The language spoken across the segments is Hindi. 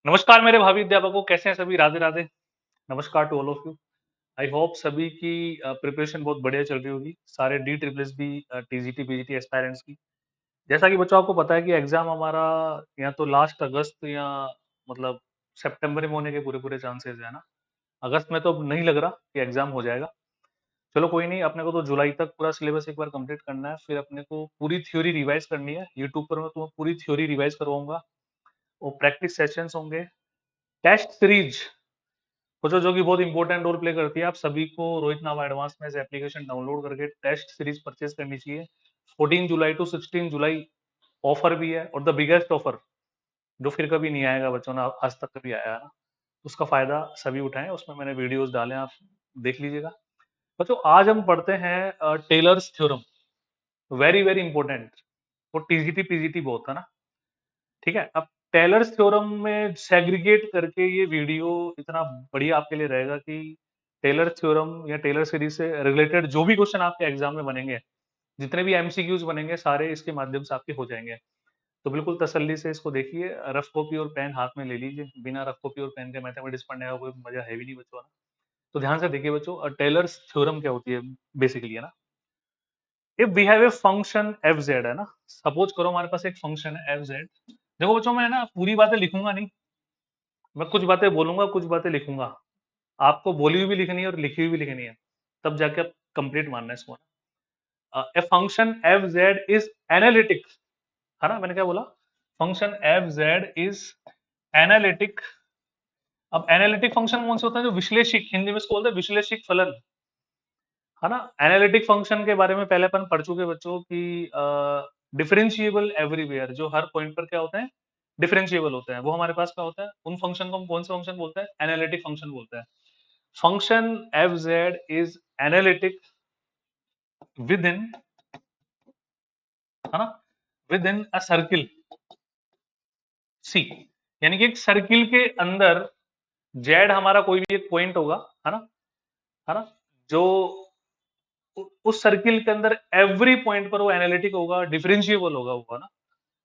नमस्कार मेरे भावी अध्यापकों, कैसे हैं सभी? राधे राधे। नमस्कार to all of you. I hope सभी की प्रिपरेशन बहुत बढ़िया चल रही होगी, सारे D triple S B TGT PGT aspirants की। जैसा कि बच्चों आपको पता है कि एग्जाम हमारा या तो लास्ट अगस्त या मतलब सितंबर में होने के पूरे पूरे चांसेस है ना। अगस्त में तो अब नहीं लग रहा कि एग्जाम हो जाएगा। चलो कोई नहीं, अपने को तो जुलाई तक पूरा सिलेबस एक बार कंप्लीट करना है, फिर अपने को पूरी थ्योरी रिवाइज करनी है। यूट्यूब पर मैं तुम्हें पूरी थ्योरी रिवाइज करवाऊंगा और प्रैक्टिस सेशंस होंगे। टेस्ट सीरीज सोचो जो कि बहुत इंपॉर्टेंट रोल प्ले करती है। आप सभी को रोहित नावा एडवांस में से एप्लीकेशन डाउनलोड करके टेस्ट सीरीज परचेज करनी चाहिए। 14 जुलाई टू 16 जुलाई ऑफर भी है, और द बिगेस्ट ऑफर जो फिर कभी नहीं आएगा बच्चों ना, आज तक कभी आया है ना। उसका फायदा सभी उठाएं, उसमें मैंने वीडियोस डाले हैं, आप देख लीजिएगा। बच्चों आज हम पढ़ते हैं Taylor's theorem. Very very important, वो टीजीटी पीजीटी बहुत है ना। ठीक है, अब टेलर्स थ्योरम में सेग्रीगेट करके ये वीडियो इतना बढ़िया आपके लिए रहेगा कि टेलर थ्योरम या टेलर सीरीज से रिलेटेड जो भी क्वेश्चन आपके एग्जाम में बनेंगे, जितने भी एमसीक्यूज बनेंगे, सारे इसके माध्यम से आपके हो जाएंगे। तो बिल्कुल तसल्ली से इसको देखिए, रफ कॉपी और पेन हाथ में ले लीजिए। बिना रफ कॉपी और पेन के मैथमेटिक्स पढ़ने का कोई मजा है भी नहीं बच्चों ना। तो ध्यान से देखिए बच्चों, टेलर्स थ्योरम क्या होती है बेसिकली, है ना। If we have a function F Z, है ना, सपोज करो हमारे पास एक फंक्शन है एफ जेड। देखो बच्चों, मैं ना पूरी बातें लिखूंगा नहीं, मैं कुछ बातें बोलूंगा, कुछ बातें लिखूंगा। आपको बोली हुई भी लिखनी है और लिखी हुई भी लिखनी है, तब जाके आप कंप्लीट मानना है इसको। ए function F Z is analytic, है ना। मैंने क्या बोला? Function F Z is analytic. अब एनालिटिक फंक्शन कौन से होता है? जो विश्लेषिक, हिंदी में इसको बोलते हैं विश्लेषिक फलन, है ना। एनालिटिक फंक्शन के बारे में पहले अपन पढ़ चुके बच्चों की डिफरेंशिएबल एवरीवेयर, जो हर पॉइंट पर क्या होते हैं, डिफरेंशिएबल होते हैं। वो हमारे पास क्या होता है? उन फंक्शन को हम कौन से फंक्शन बोलते हैं? एनालिटिक फंक्शन बोलते हैं। Function F Z is analytic with in, है ना, विद इन अ सर्किल सी। यानी कि एक सर्किल के अंदर जेड हमारा कोई भी एक पॉइंट होगा, है ना, है ना, जो उस सर्किल के अंदर एवरी पॉइंट पर वो एनालिटिक होगा, डिफरेंशिएबल होगा वो, है ना।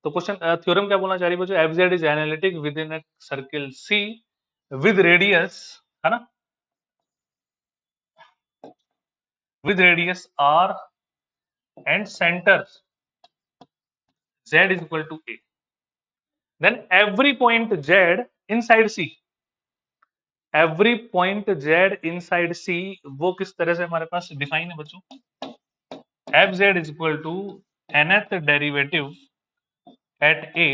तो क्वेश्चन थ्योरम क्या बोलना चाह रही है बच्चों? F Z is analytic within a circle C with radius, है ना, with radius R and centre z is equal to a, then every point z inside c, every point z inside c, वो किस तरह से हमारे पास डिफाइन है बच्चों? F Z is equal to nth derivative at a,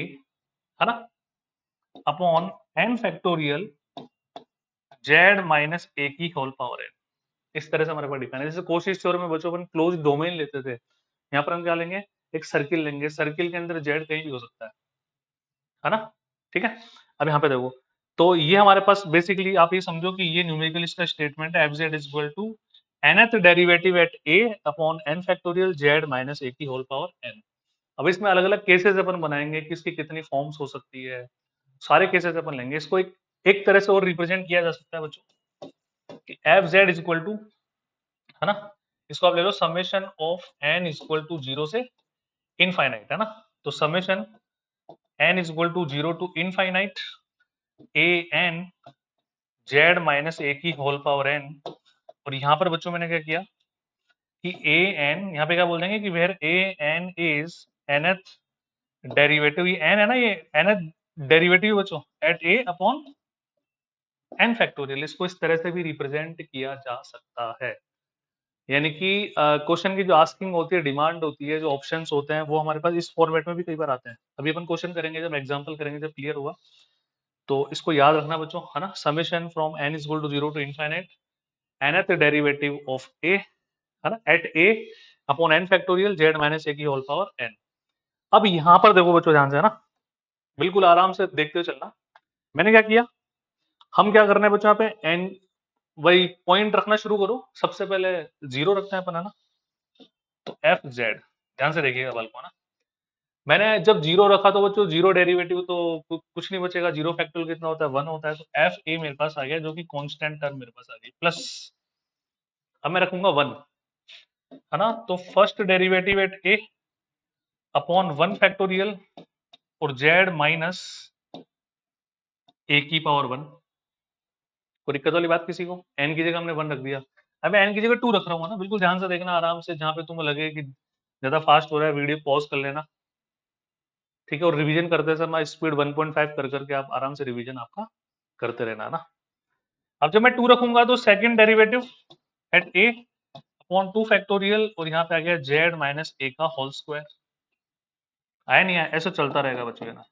है ना, upon n factorial z minus a की होल पावर n। इस तरह से हमारे पास डिफाइन है। जैसे कोशिश थ्योरम में बच्चों अपन क्लोज डोमेन लेते थे, यहाँ पर हम क्या लेंगे? एक सर्किल लेंगे, सर्किल के अंदर z कहीं भी हो सकता है ना। ठीक है, अब यहाँ पे देखो, तो ये हमारे पास बेसिकली आप ये समझो कि ये न्यूमेरिकल इसका स्टेटमेंट है, F Z is equal to nth derivative at a upon n factorial z minus a की होल पावर n। अब इसमें अलग अलग केसेस अपन बनाएंगे कि इसकी कितनी फॉर्म्स हो सकती है, सारे केसेस अपन लेंगे। इसको एक तरह से और रिप्रेजेंट किया जा सकता है बच्चों कि F Z is equal to, है ना, इसको आप ले लो summation of n is equal to 0 से इनफाइनाइट, है ना। तो summation n is equal to 0 to infinite a n z minus a की होल पावर n। और यहाँ पर बच्चों मैंने क्या किया कि a n यहाँ पे क्या बोल देंगे कि where a n is nth derivative, ये n है ना, ये nth डेरिवेटिव बच्चों at a upon n factorial. इसको इस तरह से भी रिप्रेजेंट किया जा सकता है। यानी कि क्वेश्चन की जो आस्किंग होती है, डिमांड होती है, जो ऑप्शंस होते हैं, वो हमारे पास इस फॉर्मेट में भी कई बार आते हैं। अभी अपन क्वेश्चन करेंगे, जब एग्जांपल करेंगे, जब क्लियर होगा, तो इसको याद रखना बच्चों, है ना। Summation from n is equal to 0 to infinite nth derivative of a, है ना, at a upon n factorial z minus a की होल पावर n। अब यहाँ पर देखो बच्चों ध्यान से, है ना, बिल्कुल आराम से देखते हुए चलना। मैंने क्या किया, हम क्या करना है बच्चों, यहाँ पे n, वही पॉइंट रखना शुरू करो। सबसे पहले 0 रखते हैं अपन, है ना। तो एफ जेड, ध्यान से देखिएगा बल को, है ना। मैंने जब 0 रखा तो बच्चों 0 डेरिवेटिव तो कुछ नहीं बचेगा। 0 फैक्टोरियल कितना होता है? 1 होता है। तो एफ ए मेरे पास आ गया, जो कि कांस्टेंट टर्म मेरे पास आ गई, प्लस अब मैं रखूंगा 1, है ना। तो first derivative at A upon 1 factorial और z माइनस ए की पावर 1। कोई दिक्कत वाली बात किसी को? एन की जगह हमने 1 रख दिया। अब मैं एन की जगह 2 रख रहा हूँ ना, बिल्कुल ध्यान से देखना आराम से, जहां पे तुम्हें लगे कि ज्यादा फास्ट हो रहा है वीडियो पॉज कर लेना, ठीक है। और रिवीजन करते समय स्पीड 1.5 कर करके आप आराम से रिवीजन आपका करते रहना ना। अब जब मैं 2 रखूंगा तो second derivative at A upon 2 factorial, और यहाँ पे आ गया जेड माइनस ए का होल स्क्वायर। आया नहीं आया? ऐसा चलता रहेगा बच्चों, है ना।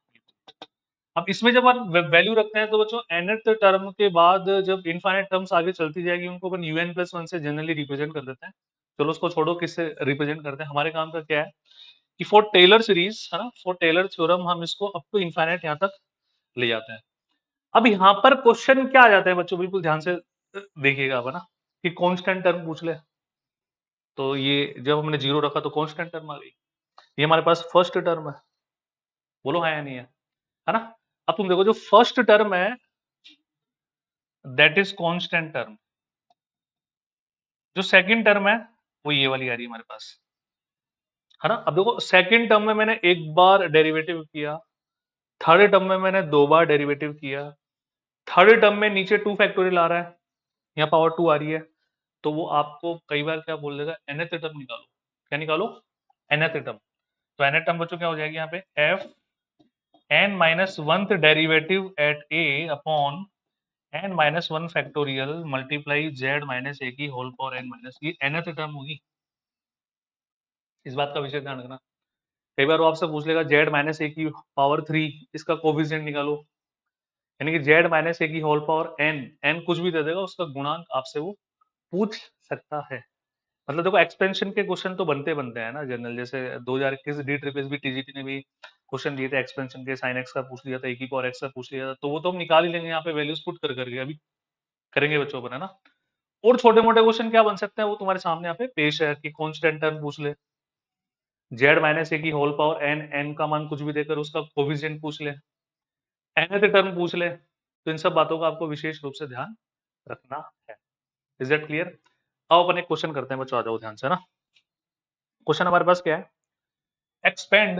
अब इसमें जब आप वैल्यू रखते हैं तो बच्चों nth टर्म के बाद जब इनफाइनाइट टर्म्स आगे चलती जाएगी उनको अपन un प्लस 1 से जनरली रिप्रेजेंट कर देते हैं। चलो उसको छोड़ो, किससे रिप्रेजेंट करते हैं, हमारे काम का क्या है कि फॉर टेलर सीरीज, है ना, फॉर टेलर थ्योरम हम इसको अप टू इनफाइनाइट यहाँ तक ले जाते हैं। अब यहाँ पर क्वेश्चन क्या आ जाता है बच्चों, बिल्कुल ध्यान से देखिएगा आप, है ना, कि कांस्टेंट टर्म पूछ ले। तो ये जब हमने 0 रखा तो कांस्टेंट टर्म आ गई। ये हमारे पास फर्स्ट टर्म है, बोलो हाँ या नहीं है ना। अब तुम देखो जो फर्स्ट टर्म है दैट इज कांस्टेंट टर्म, जो सेकंड टर्म है वो ये वाली आ रही है हमारे पास, है ना। अब देखो सेकंड टर्म में मैंने एक बार डेरिवेटिव किया, थर्ड टर्म में मैंने 2 बार डेरिवेटिव किया, थर्ड टर्म में नीचे 2 फैक्टोरियल आ रहा है, यहाँ पावर 2 आ रही है, तो वो आपको कई बार क्या बोल देगा, nth टर्म निकालो। क्या निकालो? nth term. तो nth टर्म बच्चों क्या हो जाएगी यहाँ पे, f n minus one derivative at a upon n minus 1 factorial multiply z minus a की होल पावर n माइनस, ये nth टर्म होगी। इस बात का विशेष ध्यान रखना। कई बार वो आपसे पूछ लेगा जेड माइनस ए की पावर 3, इसका कोफिशिएंट निकालो, यानी कि जेड माइनस ए की होल पावर एन, एन कुछ भी दे देगा उसका गुणांक आपसे वो पूछ सकता है। मतलब देखो एक्सपेंशन के क्वेश्चन तो बनते बनते हैं ना जनरल, जैसे 2021 डी ट्रिपल भी टीजीटी ने भी क्वेश्चन दिए थे एक्सपेंशन के, साइन एक्स का पूछ लिया था, ए की पावर एक्स का पूछ लिया था, तो वो तो हम निकाल ही लेंगे यहाँ पे वैल्यूज पुट कर करके, अभी करेंगे बच्चों पर, है ना। और छोटे मोटे क्वेश्चन क्या बन सकते हैं वो तुम्हारे सामने यहाँ पे पेश है, कि कॉन्स्टेंट टर्म पूछ ले, जेड माइनस ए की होल पावर एन, एन का मान कुछ भी देकर उसका कोफिशिएंट पूछ ले, nth टर्म पूछ ले, तो इन सब बातों का आपको विशेष रूप से ध्यान रखना है। Is that clear? अब अपन एक क्वेश्चन करते हैं बच्चों, आ जाओ ध्यान से ना। क्वेश्चन हमारे पास क्या है, एक्सपेंड,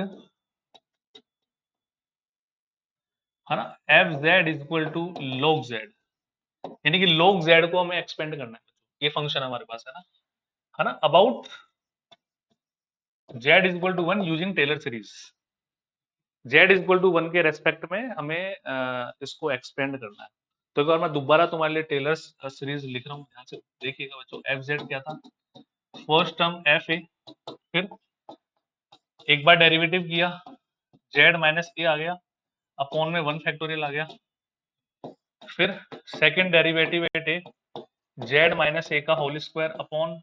है ना, F Z is equal to log z, यानी कि log z को हमें एक्सपेंड करना है, ये फंक्शन हमारे पास है ना, about z is equal to 1 using Taylor series. z is equal to 1 के रेस्पेक्ट में हमें इसको एक्सपेंड करना है। तो एक बार मैं दोबारा तुम्हारे लिए टेलर सीरीज लिख रहा हूँ, ध्यान से देखिएगा बच्चों। एफ जेड क्या था, फर्स्ट टर्म एफ ए, फिर एक बार डेरिवेटिव किया, जेड माइनस ए आ गया, अपॉन में 1 फैक्टोरियल आ गया, फिर second derivative at A, Z minus A का होल स्क्वायर अपॉन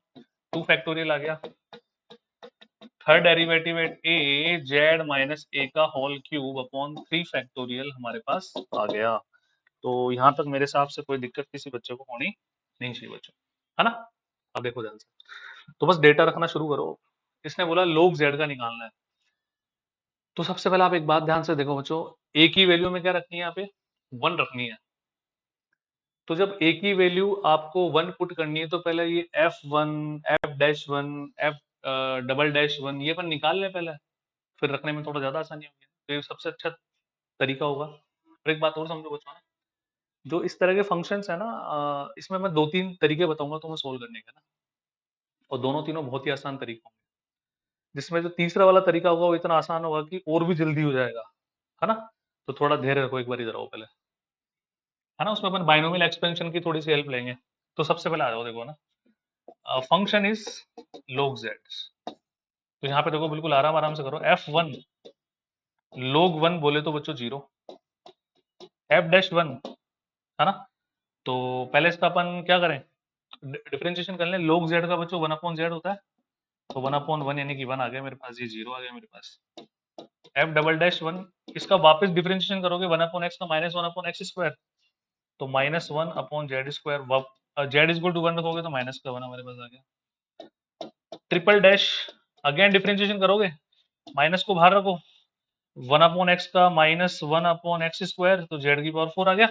2 फैक्टोरियल आ गया, third derivative at A, Z minus A का होल क्यूब अपॉन 3 फैक्टोरियल हमारे पास आ गया। तो यहां तक मेरे हिसाब से कोई दिक्कत किसी बच्चे को होनी नहीं चाहिए बच्चों, है ना। अब देखो ध्यान से, तो बस डेटा रखना शुरू करो। इसने बोला लोग जेड का निकालना है, तो सबसे पहले आप एक बात ध्यान से देखो बच्चों, ए की वैल्यू में क्या रखनी है, यहाँ पे 1 रखनी है। तो जब ए की वैल्यू आपको 1 पुट करनी है तो पहले ये f1, f-1, f double dash 1 ये अपन निकाल लें पहले, फिर रखने में थोड़ा ज्यादा आसानी होगी, तो ये सबसे अच्छा तरीका होगा। और एक बात और समझो बच्चों ना, जो इस तरह के फंक्शंस है ना, इसमें मैं 2-3 तरीके बताऊंगा तुम्हें सोल्व करने के ना, और दोनों तीनों बहुत ही आसान तरीके होंगे। जिसमें जो तीसरा वाला तरीका होगा वो इतना आसान होगा कि और भी जल्दी हो जाएगा, है ना। तो थोड़ा धैर्य रखो, एक बार इधर आओ पहले, है ना। उसमें अपन बाइनोमियल एक्सपेंशन की थोड़ी सी हेल्प लेंगे। तो सबसे पहले आ जाओ, देखो ना, फंक्शन इज log z। तो यहाँ पे देखो बिल्कुल आराम आराम से करो, f1 log 1 बोले तो बच्चों 0, f-1, है ना। तो पहले इसका अपन क्या करें, डिफरेंशिएशन कर लें। log z का बच्चों 1/z होता है, तो 1/1 यानी कि 1 आ गया मेरे पास, ये 0 आ गया मेरे पास। f-1 इसका वापस डिफरेंशिएशन करोगे 1/x का -1/x स्क्वायर, तो -1/z square, z equal to 1 रखोगे तो माइनस का 1 हमारे पास आ गया। ट्रिपल डैश अगेन डिफरेंशिएशन करोगे, माइनस को बाहर रखो, 1/x का -1/x स्क्वायर, तो z की पावर 4 आ गया।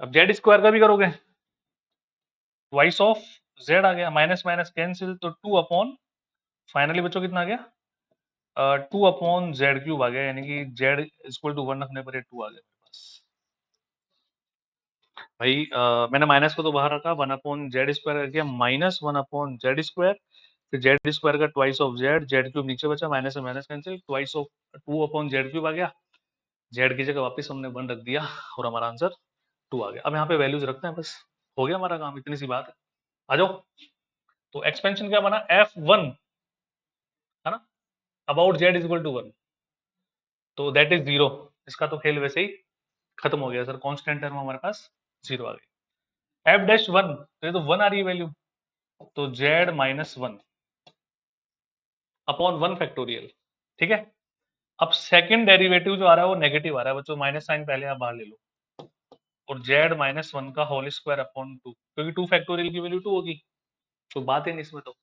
अब z स्क्वायर का भी करोगे, ट्वाइस ऑफ z आ गया, माइनस माइनस कैंसिल, तो 2 अपॉन, फाइनली बच्चों कितना आ गया, 2/z क्यूब आ गया, यानी कि z इक्वल टू 1 रखने पर ये 2 आ गया। पास। भाई मैंने माइनस को तो बाहर रखा, 1/z² रख दिया, -1/z², फिर z² का ट्वाइस ऑफ z क्यूब नीचे बचा, माइनस से minus cancel, twice of 2/z³ आ गया, z की जगह वापस हमने 1 रख दिया और हमारा आंसर 2 आ गया। अब यहाँ पे वैल्यूज रखते हैं, बस हो गया हमारा काम, इतनी सी बात है। आ जाओ। तो एक्सपेंशन क्या बना, f1 है ना, अबाउट z इक्वल टू 1, तो दैट इज 0। इसका तो खेल वैसे ही खत्म हो गया सर, कांस्टेंट टर्म हमारे पास 0 आ गई। f'1, तो ये तो 1 आ रही है वैल्यू, तो z-1 अपॉन 1 फैक्टोरियल, ठीक है। अब सेकंड डेरिवेटिव जो आ रहा है वो नेगेटिव आ रहा है बच्चों, माइनस साइन पहले आप बाहर ले लो, और z-1 का होल स्क्वायर अपॉन 2, क्योंकि 2 फैक्टोरियल की वैल्यू 2 होगी, तो बात है नहीं इसमें। तो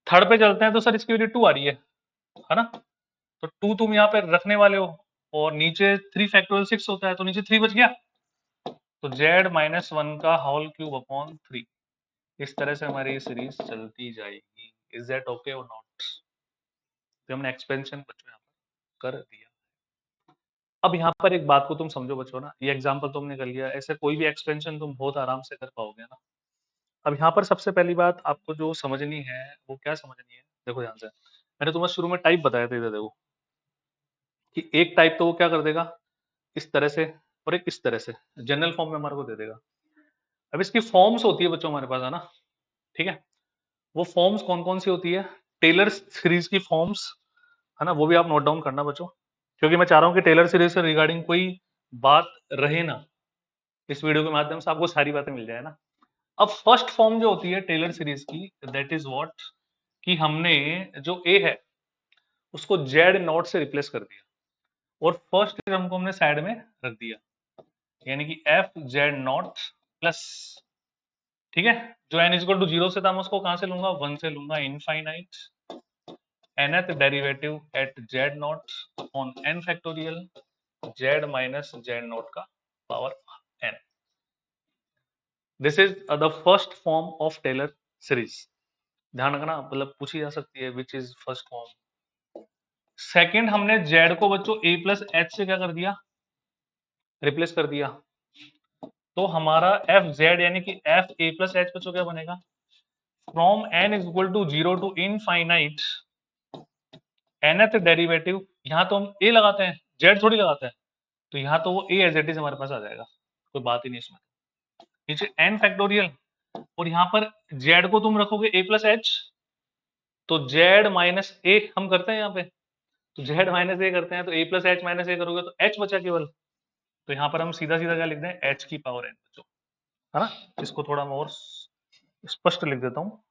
थर्ड पे चलते हैं, तो सर इसकी वैल्यू 2 आ रही है ना, तो 2 तुम यहाँ पे रखने वाले हो, और नीचे 3 फैक्टोरियल 6 होता है, तो नीचे 3 बच गया, तो z-1 का होल क्यूब अपॉन 3। इस तरह से हमारी सीरीज चलती जाएगी। इज दैट ओके और नॉट? तो हमने एक्सपेंशन बच्चों यहाँ पर कर दिया। अब यहाँ पर एक बात को तुम समझो बच्चों ना, ये एग्जांपल तुमने कर लिया, ऐसे कोई भी एक्सपेंशन तुम बहुत आराम से कर पाओगे ना। अब यहाँ पर सबसे पहली बात आपको जो समझनी है, वो क्या समझनी है, देखो ध्यान से। मैंने तुम्हें शुरू में टाइप बताया था, इधर देखो कि एक टाइप तो वो क्या कर देगा इस तरह से, और एक इस तरह से जनरल फॉर्म में हमारे को दे देगा। अब इसकी फॉर्म्स होती है बच्चों हमारे पास, है ना, ठीक है। वो फॉर्म्स कौन कौन सी होती है, टेलर सीरीज की फॉर्म्स, है ना, वो भी आप नोट डाउन करना बच्चों, क्योंकि मैं चाह रहा हूँ कि टेलर सीरीज से रिगार्डिंग कोई बात रहे ना, इस वीडियो के माध्यम से आपको सारी बातें मिल जाए ना। अब फर्स्ट फॉर्म जो होती है टेलर सीरीज की, दैट इज व्हाट, कि हमने जो ए है उसको जेड नॉट से रिप्लेस कर दिया, और फर्स्ट टर्म को हमने साइड में रख दिया, यानी कि एफ जेड नॉट प्लस, ठीक है, जो एन इक्वल टू 0 से था मैं उसको कहां से लूंगा, 1 से लूंगा, infinite nth derivative at Z not upon n factorial z minus Z not का power n। This is the first form of Taylor series. ध्यान रखना, मतलब पूछी जा सकती है which is first form. Second, हमने z को बच्चों a प्लस एच से क्या कर दिया, रिप्लेस कर दिया, तो हमारा एफ जेड यानी कि एफ ए प्लस एच बच्चों क्या बनेगा, from n is equal to 0 to infinite nth derivative, यहाँ तो हम a लगाते हैं, z थोड़ी लगाते हैं, तो यहाँ तो वो a एज इट इज हमारे पास आ जाएगा, कोई बात ही नहीं इसमें। नीचे n फैक्टोरियल, और यहाँ पर z को तुम रखोगे a प्लस एच, तो z माइनस ए हम करते हैं यहाँ पे, तो z माइनस ए करते हैं, तो a प्लस एच माइनस ए करोगे तो h बचा केवल, तो यहाँ पर हम सीधा सीधा क्या लिख दें, h की पावर n बच्चों, है ना। इसको थोड़ा मैं और स्पष्ट लिख देता हूँ,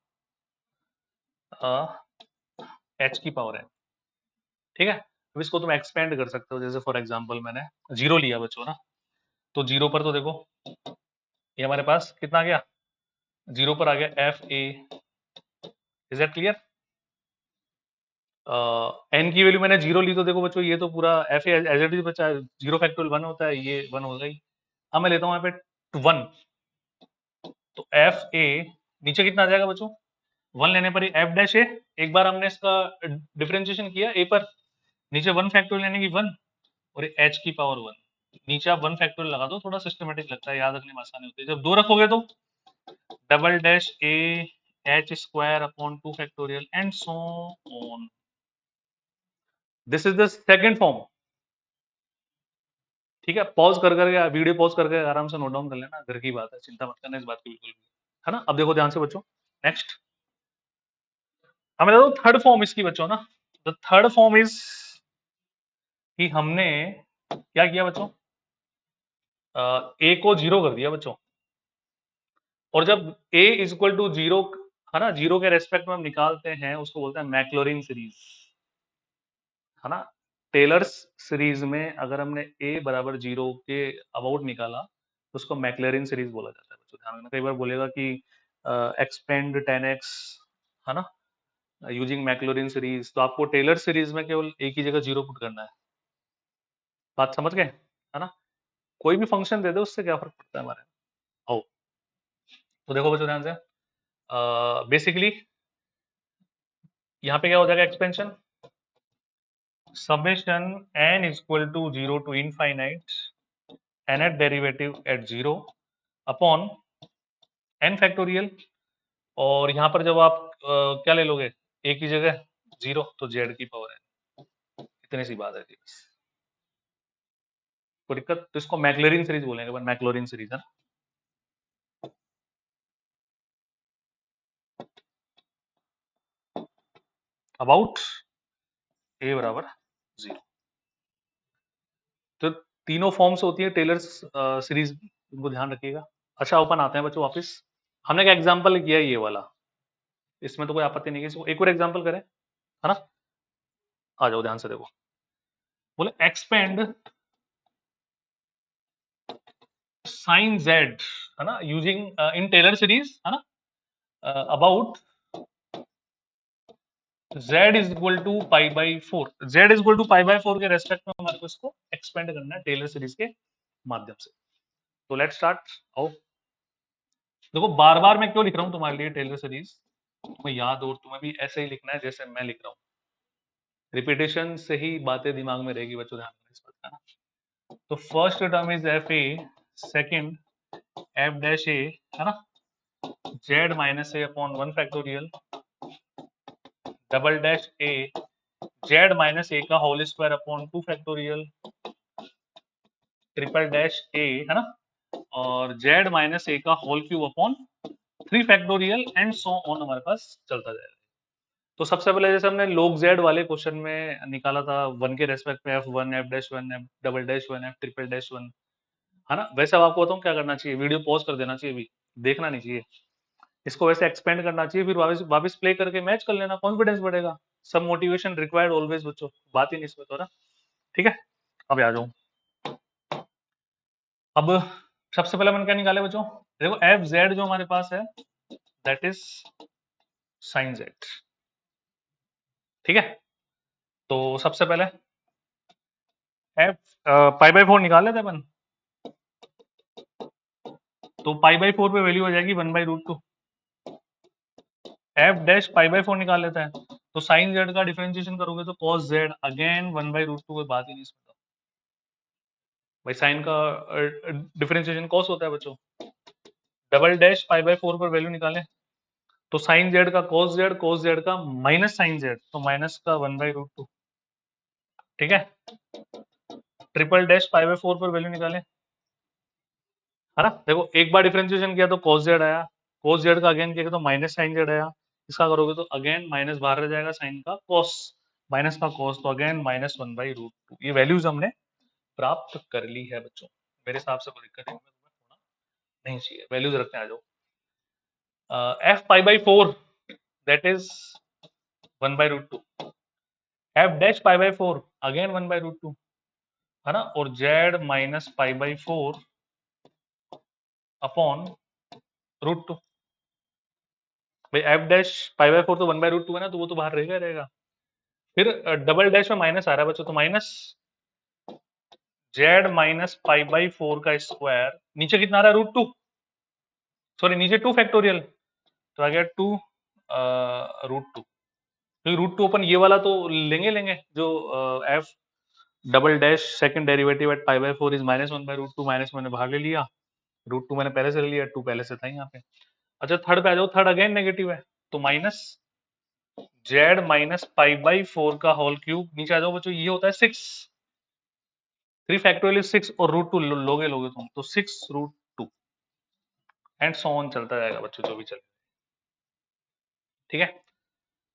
h की पावर n, ठीक है। अब इसको तुम एक्सपेंड कर सकते हो, जैसे फॉर एग्जांपल मैंने जीरो लिया बच्चों ना, तो जीरो पर तो देखो ये हमारे पास कितना आ गया, जीरो पर आ गया F A, is that clear. N की वैल्यू मैंने जीरो ली, तो देखो बच्चों ये तो पूरा F A as it is बचा, जीरो फैक्टोरियल 1 होता है, ये 1 हो गई। अब मैं लेता हूँ यहाँ पे 1, तो एफ ए नीचे कितना आ जाएगा बच्चों, 1 लेने पर एफ डैश ए, एक बार हमने इसका डिफरेंशिएशन किया ए पर, नीचे 1 फैक्टोरियल यानी कि 1, और एच की पावर 1, नीचे आप 1 फैक्टोरियल लगा दो, थोड़ा सिस्टमेटिक लगता है, याद रखने में आसानी होती है। जब दो रखोगे तो double dash A H square upon 2 factorial and so on. This is the second form, ठीक है। पॉज कर करके वीडियो पॉज करके आराम से नोट डाउन कर लेना, घर की बात है, चिंता मत करना इस बात की बिल्कुल भी, है ना। अब देखो ध्यान से बच्चों, नेक्स्ट हमें देखो थर्ड फॉर्म इसकी बच्चों ना, द थर्ड फॉर्म इज कि हमने क्या किया बच्चों, ए को जीरो कर दिया बच्चों, और जब a is equal to zero, है ना, जीरो के रेस्पेक्ट में हम निकालते हैं उसको बोलते हैं मैक्लोरिन सीरीज, है ना। टेलर्स सीरीज में अगर हमने a बराबर जीरो के अबाउट निकाला तो उसको मैक्लोरिन सीरीज बोला जाता है बच्चों। ध्यान रखना, कई बार बोलेगा कि एक्सपेंड 10x, है ना, यूजिंग मैक्लोरिन सीरीज, तो आपको टेलर सीरीज में केवल एक ही जगह जीरो पुट करना है। बात समझ गए, है ना। कोई भी फंक्शन दे दो उससे क्या फर्क पड़ता है हमारे। ओ, तो देखो बच्चों ध्यान से, बेसिकली यहाँ पे क्या हो जाएगा, expansion summation n equal to 0 to infinite nth derivative at 0 upon n factorial. और यहां पर जब आप क्या ले लोगे a की जगह 0 तो z की पावर n। इतनी सी बात है जी बस। कोई दिक्कत? तो इसको मैक्लॉरिन सीरीज बोलेंगे, मैक्लॉरिन सीरीज है ना। अबाउट a बराबर 0। तो तीनों फॉर्म्स होती है टेलर्स सीरीज की, इनको ध्यान रखिएगा। अच्छा ओपन आते हैं बच्चों वापस। हमने क्या एग्जांपल किया है ये वाला, इसमें तो कोई आपत्ति नहीं है, इसको एक और एग्जांपल करें, है ना। आ जाओ ध्यान से देखो, बोले एक्सपेंड साइन जेड, है ना, यूजिंग इन टेलर सीरीज, है ना, about z is equal to pi by 4। z is equal to pi by 4 के रेस्पेक्ट में हमारे को इसको एक्सपेंड करना है टेलर सीरीज के माध्यम से। तो लेट्स स्टार्ट। आओ देखो, बार बार मैं क्यों लिख रहा हूं तुम्हारे लिए टेलर सीरीज, तुम्हें याद हो, और तुम्हें भी ऐसे ही लिखना है जैसे मैं लिख रहा हूँ। रिपीटेशन से ही बातें दिमाग में रहेगी बच्चों, ध्यान रखना इस बात का ना। तो first term is F A, second F dash A, है ना, Z minus A upon 1 factorial, double dash A Z minus A का whole square upon 2 factorial, triple dash A, है ना, और जेड माइनस ए का whole cube upon 3 factorial and so on हमारे पास चलता जाएगा। तो सबसे पहले जैसे हमने log z वाले क्वेश्चन में निकाला था 1 के रेस्पेक्ट में f1 f dash 1 f double dash 1 f triple dash 1, है ना। वैसे अब आपको बताऊं क्या करना चाहिए, वीडियो पॉज कर देना चाहिए, अभी देखना नहीं चाहिए, इसको वैसे एक्सपेंड करना चाहिए, फिर वापस वापस प्ले करके मैच कर लेना, कॉन्फिडेंस बढ़ेगा। सब मोटिवेशन रिक्वायर्ड ऑलवेज बच्चों, बात ही नहीं इसमें तो ना। ठीक है, अब आ जाऊं। अब सबसे पहले मैंने क्या निकाले बच्चों, देखो एफ जेड जो हमारे पास है दैट इज साइन जेड। ठीक है, तो सबसे पहले एफ पाई बाई 4 निकाल लेते हैं अपन। तो पाई बाई 4 पे वैल्यू हो जाएगी 1/√2। एफ डैश पाई बाई 4 निकाल लेते हैं, तो साइन जेड का डिफरेंशिएशन करोगे तो कॉस जेड अगेन 1/√2, कोई बात ही नहीं इसमें तो। भाई साइन का डिफरेंशिएशन कॉस होता है बच्चों। डबल डैश पाई बाई 4 पर वैल्यू निकालें, तो साइन जेड का कॉस जेड का माइनस साइन जेड, तो माइनस का 1/√2। ठीक है, ट्रिपल डैश पाई बाई 4 पर वैल्यू निकालें, है ना। देखो एक बार डिफरेंशिएशन किया तो cos z आया, cos z का अगेन किया तो माइनस साइन z आया, इसका करोगे तो अगेन माइनस बाहर रह जाएगा, साइन का cos, माइनस का cos, तो अगेन -1/√2। ये वैल्यूज हमने प्राप्त कर ली है बच्चों, मेरे हिसाब से कोई दिक्कत नहीं चाहिए, वैल्यूज रखते हैं। आ जाओ, f pi by 4 that is 1/√2, f dash pi by 4 again 1/√2, है ना, और z minus pi by 4 upon √2। भाई एफ डैश पाई बाई 4 तो 1/√2 है ना, तो वो तो बाहर रहेगा रहेगा। फिर डबल डैश में माइनस आ रहा है बच्चों, तो minus Z minus pi by 4 का स्क्वायर, नीचे कितना आ रहा है √2, सॉरी नीचे 2 फैक्टोरियल, तो आ गया 2 √2। तो √2 अपन ये वाला तो लेंगे लेंगे जो F double dash second derivative at pi by 4 is -1/√2, minus मैंने बाहर ले लिया, √2 मैंने पहले से ले लिया, 2 पहले से था यहाँ पे। अच्छा थर्ड पे आ जाओ, थर्ड अगेन नेगेटिव है, तो minus Z minus pi by 4 का होल क्यूब, नीचे आ जाओ बच्चों, ये होता है 6, 3 फैक्टोरियल इज 6, और √2 लोगे लोगे तुम तो 6√2 एंड सो ऑन चलता जाएगा बच्चों, जो भी चले। ठीक है,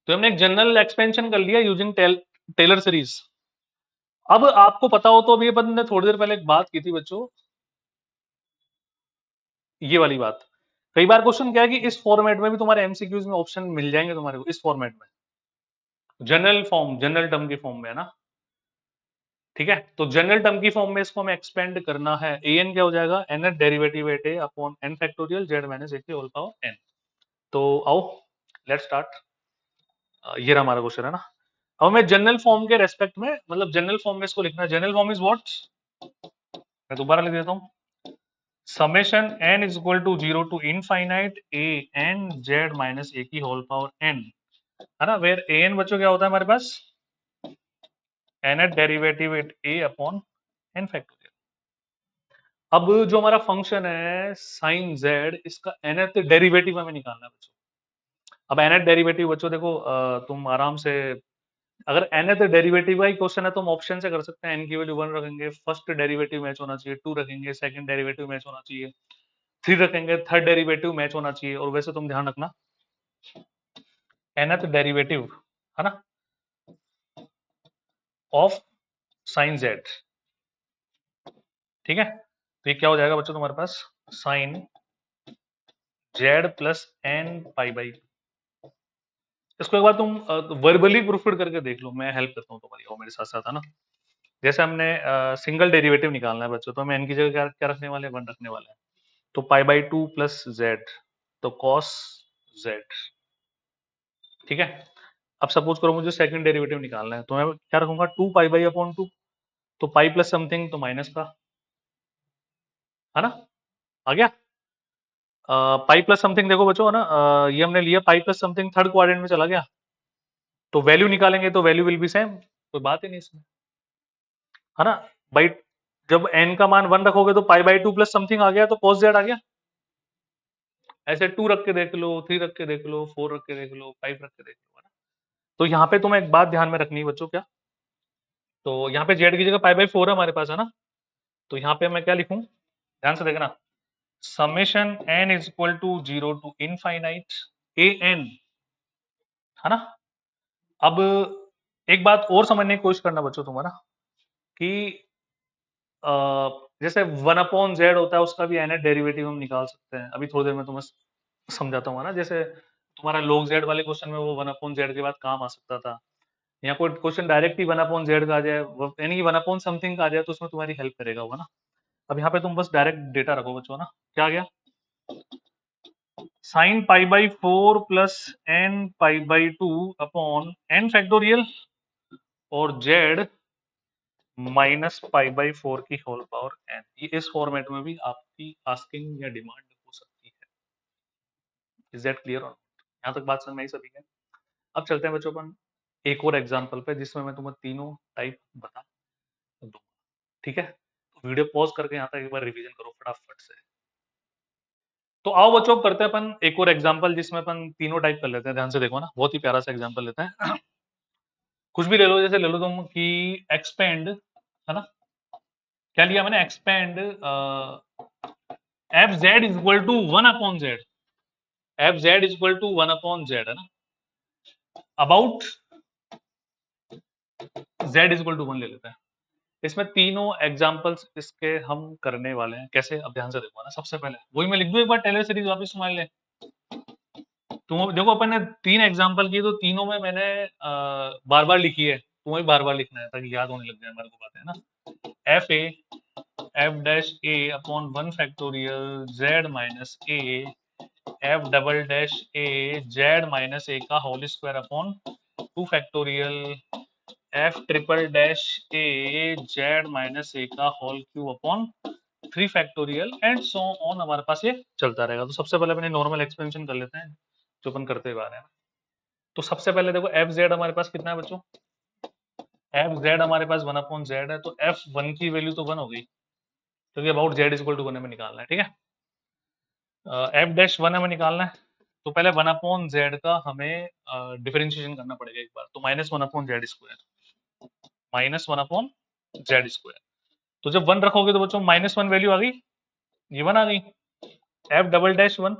तो हमने एक जनरल एक्सपेंशन कर लिया यूजिंग टेलर सीरीज। अब आपको पता हो तो, अभी अपन ने थोड़ी देर पहले एक बात की थी बच्चों, ये वाली बात, कई बार क्वेश्चन क्या है कि इस फॉर्मेट में भी तुम्हारे एमसीक्यूज में ऑप्शन मिल जाएंगे तुम्हारे को, इस फॉर्मेट में जनरल फॉर्म, जनरल टर्म की फॉर्म में, है ना। ठीक है, तो जनरल टर्म की फॉर्म में इसको हमें एक्सपेंड करना है, an क्या हो जाएगा, nth derivative at a upon n factorial z minus a की होल पावर n। तो आओ लेट्स स्टार्ट। ये रहा हमारा क्वेश्चन, है ना। अब हमें जनरल फॉर्म के रेस्पेक्ट में, मतलब जनरल फॉर्म में इसको लिखना है, जनरल फॉर्म इज व्हाट, मैं दोबारा लिख देता हूँ, summation n is equal to 0 to infinite a n z minus a की होल पावर n, है ना, वेयर an बच्चों क्या होता है हमारे पास, nth derivative at a upon n factorial. अब जो हमारा फंक्शन है साइन जेड, इसका nth डेरिवेटिव हमें निकालना है बच्चों। अब nth डेरिवेटिव बच्चों देखो, तुम आराम से, अगर nth डेरिवेटिव का ही क्वेश्चन है तो हम ऑप्शन से कर सकते हैं। n की वैल्यू 1 रखेंगे, फर्स्ट डेरिवेटिव मैच होना चाहिए, 2 रखेंगे, सेकंड डेरिवेटिव मैच होना चाहिए, 3 रखेंगे, थर्ड डेरिवेटिव मैच होना चाहिए। और वैसे तुम ध्यान रखना, nth डेरिवेटिव है ना ऑफ साइन जेड, ठीक है। तो ये क्या हो जाएगा बच्चों तुम्हारे पास, sine Z plus N pi by. इसको एक बार तुम वर्बली प्रूफिड करके देख लो, मैं हेल्प करता हूँ तुम्हारी, वो मेरे साथ साथ है ना। जैसे हमने सिंगल डेरिवेटिव निकालना है बच्चों, तो हम एन की जगह क्या क्या रखने वाले हैं, 1 रखने वाले हैं। तो पाई बाई 2 प्लस जेड, तो कॉस जेड, ठीक है। अब सपोज करो मुझे सेकंड डेरिवेटिव निकालना है, तो मैं क्या रखूंगा, 2 पाई बाई अपॉन 2, तो पाई प्लस समथिंग तो माइनस का, है ना, आ गया। पाई प्लस समथिंग देखो बच्चों, है ना, ये हमने लिया pi plus something, third quadrant में चला गया, तो वैल्यू निकालेंगे तो वैल्यू विल बी सेम, कोई बात ही नहीं इसमें, है ना। बाई, जब n का मान 1 रखोगे तो पाई बाई 2 प्लस समथिंग आ गया, तो cos z आ गया। ऐसे 2 रख के देख लो, 3 रख के देख लो, 4 रख के देख लो, 5 रख के देख लो, है ना। तो यहाँ पे तुम्हें एक बात ध्यान में रखनी है बच्चों, क्या, तो यहाँ पे z की जगह पाई बाई 4 है हमारे पास, है ना। तो यहाँ पे मैं क्या लिखूं, ध्यान से देखना, summation n is equal to 0 to infinite a n, है ना। अब एक बात और समझने की कोशिश करना बच्चों तुम्हारा, कि अ, जैसे 1/z होता है, उसका भी nth डेरिवेटिव हम निकाल सकते हैं। अभी थोड़ी देर में तुम्हें समझाता हूँ, है ना। जैसे तुम्हारा log z वाले क्वेश्चन में वो 1/z के बाद काम आ सकता था, या कोई क्वेश्चन डायरेक्ट ही 1/z का आ जाए, यानी कि 1 समथिंग का आ जाए, तो उसमें तुम्हारी हेल्प करेगा वो, है ना। अब यहाँ पे तुम बस डायरेक्ट डेटा रखो बच्चों, है ना। क्या आ गया, sine pi by 4 plus N pi by 2 upon N factorial और z माइनस पाई बाई 4 की होल पावर n। ये इस फॉर्मेट में भी आपकी आस्किंग या डिमांड हो सकती है। Is that clear? यहाँ तक बात समझ में आई सभी है। अब चलते हैं बच्चों अपन एक और एग्जांपल पे, जिसमें मैं तुम्हें तीनों टाइप बता दूंगा, ठीक है। तो वीडियो पॉज करके यहाँ तक एक बार रिवीजन करो फटाफट से। तो आओ बच्चों, करते हैं अपन एक और एग्जांपल, जिसमें अपन तीनों टाइप कर लेते हैं। ध्यान से देखो ना, बहुत ही प्यारा सा एग्जांपल लेते हैं। कुछ भी ले लो, जैसे ले लो तुम कि एक्सपेंड, है ना। क्या लिया मैंने, expand F Z is equal to 1/z, F Z is equal to 1/z, है ना। About Z is equal to 1 ले लेते हैं। इसमें तीनों एग्जांपल्स इसके हम करने वाले हैं। कैसे, अब ध्यान से देखो ना। सबसे पहले वही मैं लिख दूं एक बार, टेलर सीरीज वापस मान ले। तुम देखो, अपन ने 3 एग्जांपल किए, तो तीनों में मैंने बार बार लिखी है, तुम्हें बार बार लिखना है ताकि याद होने लग जाए हमारे को बातें, है ना। F A F dash A upon 1 factorial Z minus A, F double dash A Z minus A का whole square upon 2 factorial F triple dash A Z minus A का whole cube upon 3 factorial and so on. हमारे पास ये चलता रहेगा। तो सबसे पहले अपने नॉर्मल एक्सपेंशन कर लेते हैं, जो अपन करते हुए आ रहे हैं। तो सबसे पहले देखो, एफ जेड हमारे पास कितना है बच्चों, एफ जेड हमारे पास 1/z है, तो एफ वन की वैल्यू तो 1 हो गई, क्योंकि about Z is equal to 1 हमें निकालना है, ठीक है। एफ डैश 1 हमें निकालना है, तो पहले 1/z का हमें डिफरेंशिएशन करना पड़ेगा एक बार। तो -1/z स्क्वायर, -1/z स्क्वायर। तो जब 1 रखोगे तो बच्चों -1 वैल्यू आ गई, ये 1 आ गई। एफ डबल डैश 1,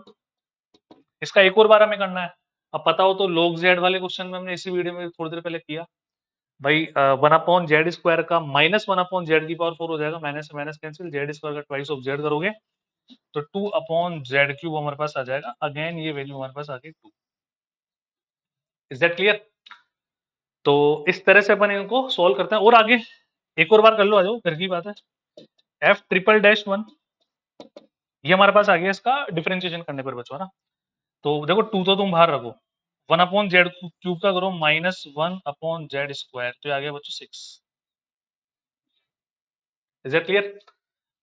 इसका एक और बार हमें करना है। अब पता हो तो log z वाले क्वेश्चन में हमने इसी वीडियो में थोड़ी देर पहले किया भाई, 1/z स्क्वायर का -1/z की पावर 4 हो जाएगा, माइनस से माइनस कैंसिल, जेड स्क्वायर का ट्वाइस ऑफ जेड करोगे तो 2/z क्यूब हमारे पास आ जाएगा। अगेन ये वैल्यू हमारे पास आ गई 2। Is that clear? तो इस तरह से अपन इनको सोल्व करते हैं। और आगे एक और बार कर लो, आ जाओ, घर की बात है। एफ ट्रिपल डैश 1, ये हमारे पास आ गया इसका डिफरेंशिएशन करने पर बच्चों, है ना। तो देखो 2 तो तुम बाहर रखो, 1/z क्यूब का करो -1/z स्क्वायर, तो ये आ गया बच्चों 6। Is that clear?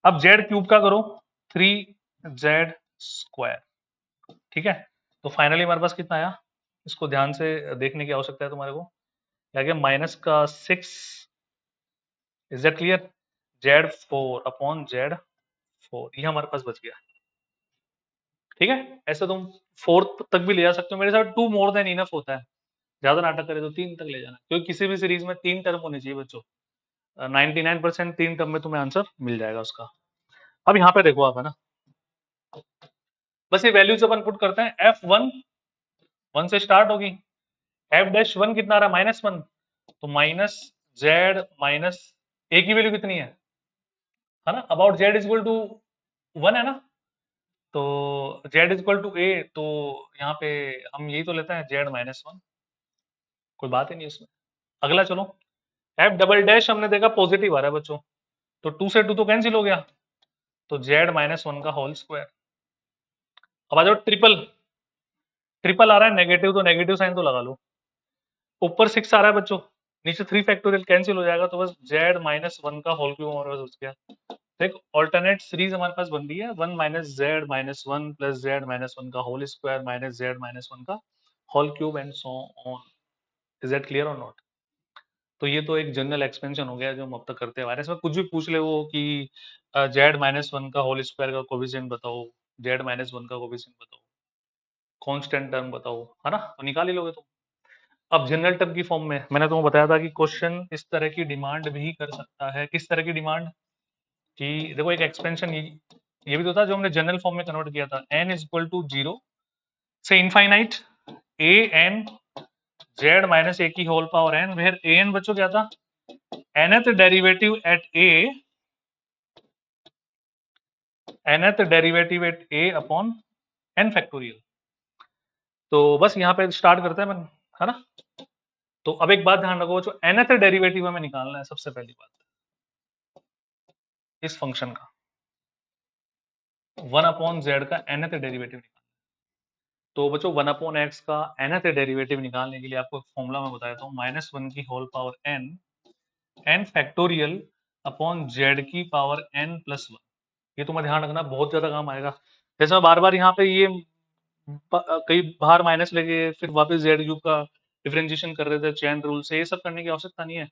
अब z क्यूब का करो 3z स्क्वायर, ठीक है। तो फाइनली हमारे पास कितना आया, इसको ध्यान से देखने की आवश्यकता है तुम्हारे को। क्या गया, -6। Is that clear? z4/z 4, ये हमारे पास बच गया। ठीक है, ऐसे तुम फोर्थ तक भी ले जा सकते हो, मेरे साथ 2 मोर देन इनफ होता है। ज्यादा नाटक करे तो 3 तक ले जाना, क्योंकि किसी भी सीरीज में 3 टर्म होने चाहिए बच्चों। 99% 3 टर्म में तुम्हें आंसर मिल जाएगा उसका। अब यहाँ पे देखो आप, है ना, बस ये वैल्यूज अपन पुट करते हैं। F1 1 से स्टार्ट होगी, F'1 कितना आ रहा है, -1, तो माइनस जेड माइनस ए की वैल्यू कितनी है ना, about Z is equal to 1 है ना, तो z is equal to a, तो यहाँ पे हम यही तो लेते हैं Z-1, कोई बात ही नहीं इसमें। अगला चलो, F" हमने देखा पॉजिटिव आ रहा है बच्चों, तो 2 से 2 तो कैंसिल हो गया, तो Z-1 का होल स्क्वायर। अब आ जाओ ट्रिपल, ट्रिपल आ रहा है नेगेटिव, तो नेगेटिव साइन तो लगा लो। ऊपर 6 आ रहा है बच्चों, नीचे 3 फैक्टोरियल कैंसिल हो जाएगा, तो बस Z-1 का होल क्यूब हमारे पास बच गया। एक ऑल्टरनेट सीरीज हमारे पास बन रही है, 1 minus Z minus one plus Z minus one का whole square minus Z minus one का whole cube and so on. Is that clear और नॉट? तो ये तो एक जनरल एक्सपेंशन हो गया जो हम अब तक करते आ रहे हैं। इसमें कुछ भी पूछ ले वो कि Z-1 का होल स्क्वायर का कोफिशिएंट बताओ, Z-1 का कोफिशिएंट बताओ, कांस्टेंट टर्म बताओ, है ना, तो निकाल ही लोगे तुम। अब जनरल टर्म की फॉर्म में मैंने तुम्हें बताया था कि क्वेश्चन इस तरह की डिमांड भी कर सकता है। किस तरह की डिमांड? कि देखो एक एक्सपेंशन ये भी तो था जो हमने जनरल फॉर्म में कन्वर्ट किया था, n इज इक्वल टू 0 से infinite a n z minus A की whole power n, where a n बच्चों क्या था, nth derivative at a upon n factorial. तो बस यहाँ पे स्टार्ट करते हैं अपन, है ना। तो अब एक बात ध्यान रखो, जो nth डेरिवेटिव हमें निकालना है, सबसे पहली बात इस फंक्शन का 1 अपॉन जेड का nth डेरिवेटिव निकालना। तो बच्चों 1 अपॉन एक्स का nth डेरिवेटिव निकालने के लिए आपको फॉर्मूला मैं बताया था, -1 की whole power n factorial upon z की पावर n प्लस 1। ये तुम्हें ध्यान रखना, बहुत ज्यादा काम आएगा। जैसे मैं बार बार यहाँ पे ये कई बाहर माइनस लेके फिर वापस जेड क्यूब का डिफरेंशिएशन कर रहे थे चेन रूल से, ये सब करने की आवश्यकता नहीं है।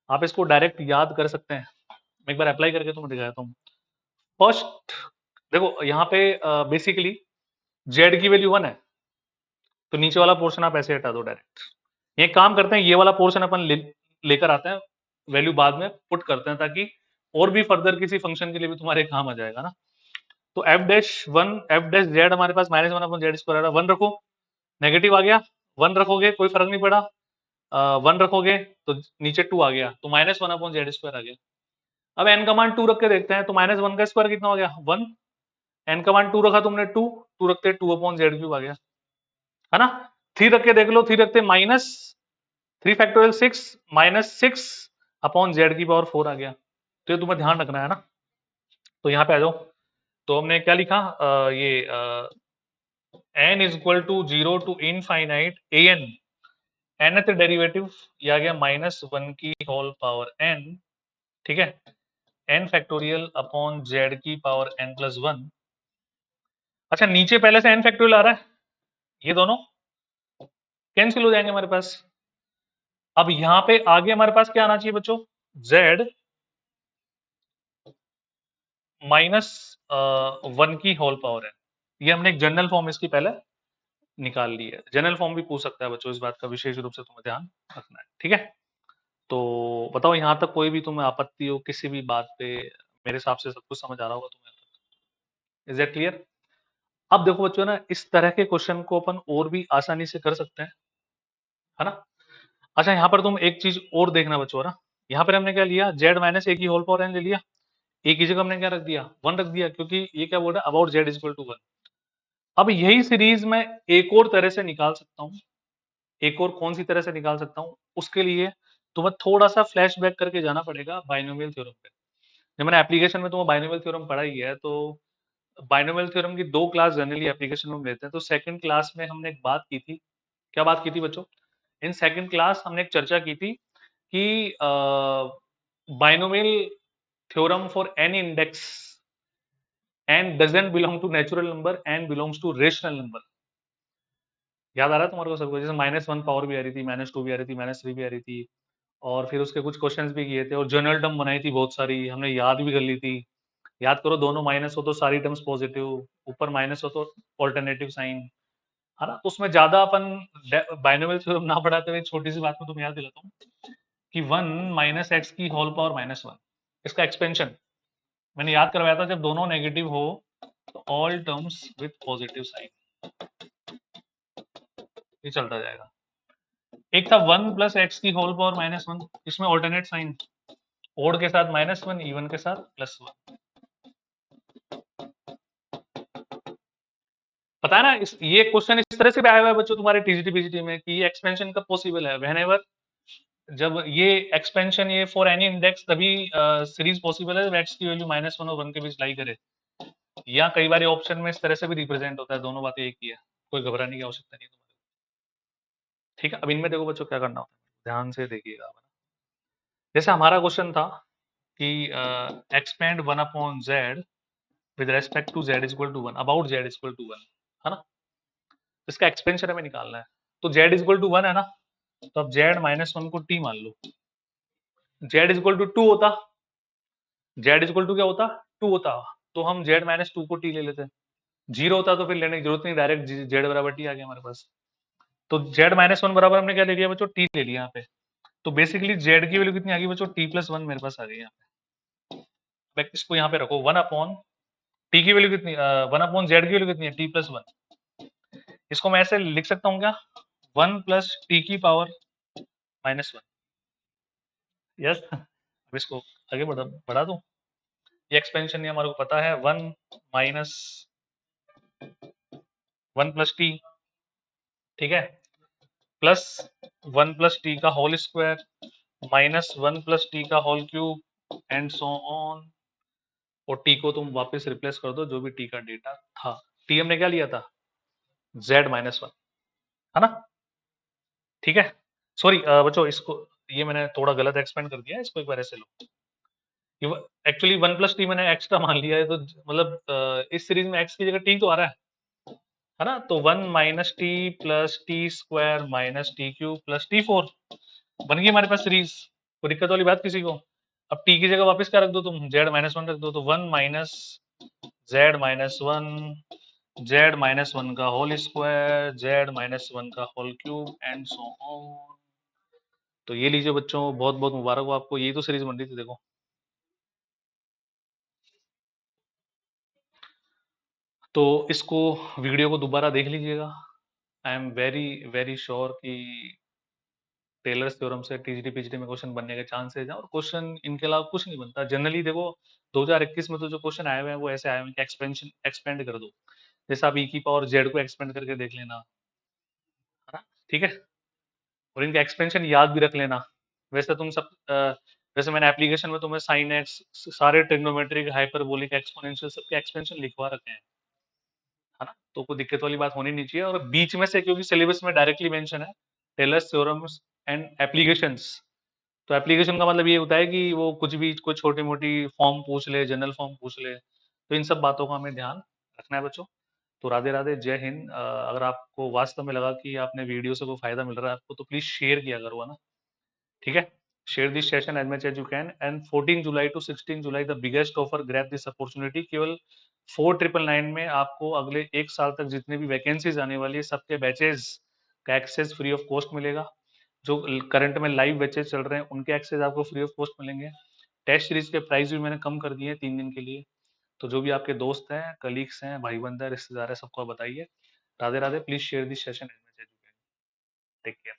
आप इसको डायरेक्ट याद कर सकते हैं। मैं एक बार अप्लाई करके तुम्हें दिखाता हूँ। फर्स्ट देखो यहाँ पे बेसिकली जेड की वैल्यू 1 है, तो नीचे वाला पोर्शन आप ऐसे हटा दो डायरेक्ट। ये काम करते हैं, ये वाला पोर्शन अपन लेकर आते हैं, वैल्यू बाद में पुट करते हैं, ताकि और भी फर्दर किसी फंक्शन के लिए भी तुम्हारे काम आ जाएगा ना। तो F'1 हमारे पास -1 अपॉन जेड स्क्वायर आ रहा है, 1 रखो, नेगेटिव आ गया, 1 रखोगे कोई फर्क नहीं पड़ा, 1 रखोगे तो नीचे 2 आ गया, तो -1 अपॉन जेड स्क्वायर आ गया। अब n का मान 2 रख के देखते हैं, तो -1 का स्क्वायर कितना हो गया, 1, n का मान 2 रखा तुमने, 2 रखते 2 अपॉन जेड क्यूब आ गया, है ना। 3 रख के देख लो, 3 रखते -3 फैक्टोरियल 6 -6 अपॉन जेड की पावर 4 आ गया। तो ये तुम्हें ध्यान रखना है ना। तो यहाँ पे आ जाओ, तो हमने क्या लिखा, ये n is equal to 0 to infinite an, nth derivative ये आ गया -1 की होल पावर n, ठीक है, n फैक्टोरियल अपॉन z की पावर n प्लस 1। अच्छा, नीचे पहले से n फैक्टोरियल आ रहा है, ये दोनों कैंसिल हो जाएंगे हमारे पास। अब यहाँ पे आगे हमारे पास क्या आना चाहिए बच्चों, z -1 की होल पावर है। ये हमने एक जनरल फॉर्म इसकी पहले निकाल ली है। जनरल फॉर्म भी पूछ सकता है बच्चों, इस बात का विशेष रूप से तुम्हें ध्यान रखना है, ठीक है। तो बताओ यहाँ तक कोई भी तुम्हें आपत्ति हो किसी भी बात पे? मेरे हिसाब से सब कुछ समझ आ रहा होगा तुम्हें। Is that clear? अब देखो बच्चों ना, इस तरह के क्वेश्चन को अपन और भी आसानी से कर सकते हैं, है ना। अच्छा, यहाँ पर तुम एक चीज और देखना बच्चों, है ना, यहाँ पर हमने क्या लिया, Z-A की होल पावर n ले लिया, ए की जगह हमने क्या रख दिया, 1 रख दिया, क्योंकि ये क्या बोल रहा है, about z is equal to 1। अब यही सीरीज मैं एक और तरह से निकाल सकता हूँ। एक और कौन सी तरह से निकाल सकता हूँ, उसके लिए तुम्हें थोड़ा सा फ्लैशबैक करके जाना पड़ेगा बाइनोमियल थ्योरम पे। जब मैंने एप्लीकेशन में तुम्हें बाइनोमियल थ्योरम पढ़ा ही है, तो बाइनोमियल थ्योरम की 2 क्लास जनरली एप्लीकेशन में लेते हैं। तो सेकंड क्लास में हमने एक बात की थी, क्या बात की थी बच्चों, इन सेकंड क्लास हमने एक चर्चा की थी कि binomial theorem for any index and doesn't belong to natural number and belongs to rational number. याद आ रहा है तुम्हारे को सबको? जैसे -1 पावर भी आ रही थी, -2 भी आ रही थी, -3 भी आ रही थी, और फिर उसके कुछ क्वेश्चंस भी किए थे, और जनरल टर्म बनाई थी बहुत सारी, हमने याद भी कर ली थी, याद करो, दोनों माइनस हो तो सारी टर्म्स पॉजिटिव, ऊपर माइनस हो तो ऑल्टरनेटिव साइन, है ना। तो उसमें ज्यादा अपन बाइनोमियल थ्योरम ना पढ़ाते हुए छोटी सी बात को तुम याद दिलाता हूँ कि 1 माइनस एक्स की होल पावर -1, इसका एक्सपेंशन मैंने याद करवाया था, जब दोनों नेगेटिव हो तो all terms with positive sign, ये चलता जाएगा। एक था 1 प्लस एक्स की होल पावर -1, इसमें ऑल्टरनेट साइन, ओड के साथ -1, इवन के साथ +1। पता है ना, ये क्वेश्चन इस तरह से भी आया हुआ है बच्चों तुम्हारे टीजीटी पीजीटी में कि ये एक्सपेंशन कब पॉसिबल है, व्हेनेवर, जब ये एक्सपेंशन ये फॉर एनी इंडेक्स तभी सीरीज पॉसिबल है जब एक्स की वैल्यू -1 और 1 के बीच लाई करे, या कई बार ऑप्शन में इस तरह से भी रिप्रेजेंट होता है, दोनों बातें एक ही है, कोई घबराने की आवश्यकता नहीं है तुम्हें। ठीक है, अब इनमें देखो बच्चों क्या करना होता है, ध्यान से देखिएगा। जैसे हमारा क्वेश्चन था कि expand 1/z with respect to z equal to 1, about z equal to 1, है ना। इसका एक्सपेंशन हमें निकालना है, तो z इक्वल टू 1 है ना, तो अब z -1 को t मान लो, z इक्वल टू 2 होता, z इक्वल टू क्या होता, 2 होता, तो हम z -2 को t ले लेते, 0 होता तो फिर लेने की जरूरत नहीं, डायरेक्ट z बराबर t आ गया हमारे पास। तो z -1 बराबर हमने क्या ले लिया बच्चों, t ले लिया यहाँ पे। तो बेसिकली z की वैल्यू कितनी आ गई बच्चों, t+1 मेरे पास आ गई यहाँ पे। इसको यहाँ पे रखो, 1 अपॉन टी की वैल्यू कितनी, 1/z की वैल्यू कितनी है, t+1। इसको मैं ऐसे लिख सकता हूँ क्या, 1 प्लस टी की पावर -1। यस, अब इसको आगे बढ़ा दूं, ये एक्सपेंशन ये हमारे को पता है, 1 माइनस 1 प्लस टी, ठीक है, प्लस 1 प्लस टी का whole square minus 1 plus T का whole cube and so on. और टी को तुम वापस रिप्लेस कर दो जो भी टी का डेटा था, टी हमने क्या लिया था, z-1, है ना। ठीक है, सॉरी बच्चों, इसको ये मैंने थोड़ा गलत एक्सपेंड कर दिया है, इसको एक बार ऐसे लो, एक्चुअली 1 प्लस टी मैंने एक्स्ट्रा मान लिया है, तो मतलब इस सीरीज में एक्स की जगह टी तो आ रहा है ना, तो 1 minus T plus T square minus T cube plus t4 बन गई हमारे पास सीरीज। कोई दिक्कत वाली बात किसी को। अब टी की जगह वापस क्या रख दो तुम, z-1 रख दो, तो 1 माइनस z-1, z-1 का होल स्क्वायर, z-1 का whole cube and so on. तो ये लीजिए बच्चों, बहुत बहुत मुबारक हो आपको, यही तो सीरीज बन रही थी देखो। तो इसको वीडियो को दोबारा देख लीजिएगा, I am very very sure कि टेलर्स थ्योरम से टीजीटी पीजीटी में क्वेश्चन बनने के चांसेस हैं, और क्वेश्चन इनके अलावा कुछ नहीं बनता जनरली। देखो 2021 में तो जो क्वेश्चन आए हुए हैं वो ऐसे आए हुए हैं कि एक्सपेंशन एक्सपेंड कर दो, जैसे आप ई की पावर जेड को एक्सपेंड करके देख लेना, है ना, ठीक है, और इनका एक्सपेंशन याद भी रख लेना। वैसे तुम सब वैसे मैंने एप्लीकेशन में तुम्हें साइन एक्स, सारे ट्रिग्नोमेट्रिक हाइपरबोलिक एक्सपोनेंशियल सबके एक्सपेंशन लिखवा रखे हैं, है ना, तो कोई दिक्कत वाली बात होनी नहीं चाहिए। और बीच में से क्योंकि सिलेबस में डायरेक्टली मेंशन है टेलर्स थ्योरम्स एंड एप्लीकेशंस, तो एप्लीकेशन का मतलब ये होता है कि वो कुछ भी कोई छोटी मोटी फॉर्म पूछ ले, जनरल फॉर्म पूछ ले, तो इन सब बातों का हमें ध्यान रखना है बच्चों। तो राधे राधे, जय हिंद। अगर आपको वास्तव में लगा कि आपने वीडियो से कोई फायदा मिल रहा है आपको, तो प्लीज शेयर किया करो, है ना, ठीक है। Share this session as much as you can, and 14 July to 16 July the biggest offer, grab this opportunity. केवल 4999 में आपको अगले एक साल तक जितनी भी वैकेंसीज आने वाली है सबके बैचेज का एक्सेस फ्री ऑफ कॉस्ट मिलेगा। जो करंट में लाइव बैचेज चल रहे हैं उनके एक्सेस आपको फ्री ऑफ कॉस्ट मिलेंगे। टेस्ट सीरीज के प्राइस भी मैंने कम कर दिए हैं 3 दिन के लिए। तो जो भी आपके दोस्त हैं, कलीग्स हैं, भाई बंद है, रिश्तेदार है, सबको आप बताइए। Radhe Radhe, please share this session, take care.